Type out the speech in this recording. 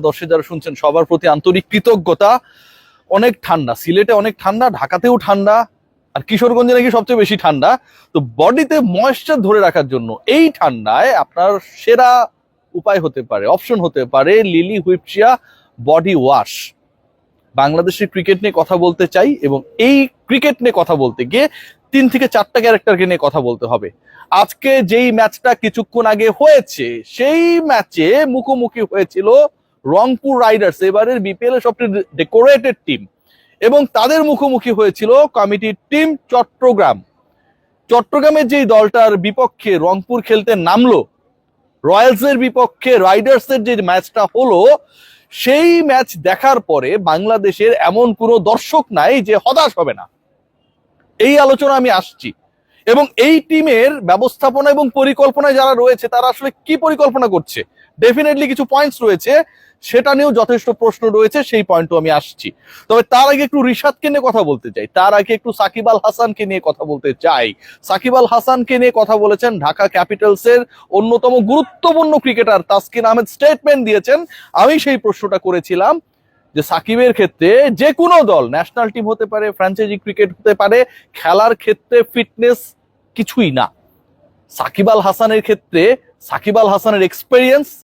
দর্শক যারা শুনছেন সবার প্রতি আন্তরিক কৃতজ্ঞতা। অনেক ঠান্ডা, সিলেটে অনেক ঠান্ডা, ঢাকাতেও ঠান্ডা, আর কিশোরগঞ্জে নাকি সবচেয়ে বেশি ঠান্ডা। তো বডিতে ময়েশ্চার ধরে রাখার জন্য এই ঠান্ডায় আপনার সেরা উপায় হতে পারে, অপশন হতে পারে লিলি হুইপচিয়া বডি ওয়াশ। বাংলাদেশের ক্রিকেট নিয়ে কথা বলতে চাই এবং এই ক্রিকেট নিয়ে কথা বলতে গিয়ে 3 থেকে 4টা ক্যারেক্টারকে নিয়ে কথা বলতে হবে। আজকে যেই ম্যাচটা কিছুক্ষণ আগে হয়েছে সেই ম্যাচে মুখোমুখি হয়েছিল রংপুর রাইডার্স, এবারের বিপিএল এর সবচেয়ে ডেকোরেটেড টিম, এবং তাদের মুখোমুখি হয়েছিল কমিটির টিম চট্টগ্রাম। চট্টগ্রামের যেই দলটার বিপক্ষে রংপুর খেলতে নামলো, রয়্যালসের বিপক্ষে রাইডার্সের যে ম্যাচটা হলো, সেই ম্যাচ দেখার পরে বাংলাদেশের এমন কোনো দর্শক নাই যে হতাশ হবে না। এই আলোচনা আমি আসছি। এবং এই টিমের ব্যবস্থাপনা এবং পরিকল্পনায় যারা রয়েছে তারা আসলে কি পরিকল্পনা করছে, ডেফিনেটলি কিছু পয়েন্টস রয়েছে, সেটা নিয়েও যথেষ্ট প্রশ্ন রয়েছে, সেই পয়েন্টও আমি আসছি। তবে তার আগে একটু রিশাদকে নিয়ে কথা বলতে চাই, তার আগে একটু সাকিব আল হাসানকে নিয়ে কথা বলতে চাই। সাকিব আল হাসানকে নিয়ে কথা বলেছেন ঢাকা ক্যাপিটালসের অন্যতম গুরুত্বপূর্ণ ক্রিকেটার তাসকিন আহমেদ, স্টেটমেন্ট দিয়েছেন। আমি সেই প্রশ্নটা করেছিলাম যে সাকিবের ক্ষেত্রে যে কোনো দল, ন্যাশনাল টিম হতে পারে, ফ্র্যাঞ্চাইজি ক্রিকেট হতে পারে, খেলার ক্ষেত্রে ফিটনেস কিছুই না। সাকিব আল হাসানের ক্ষেত্রে সাকিব আল হাসানের এক্সপেরিয়েন্স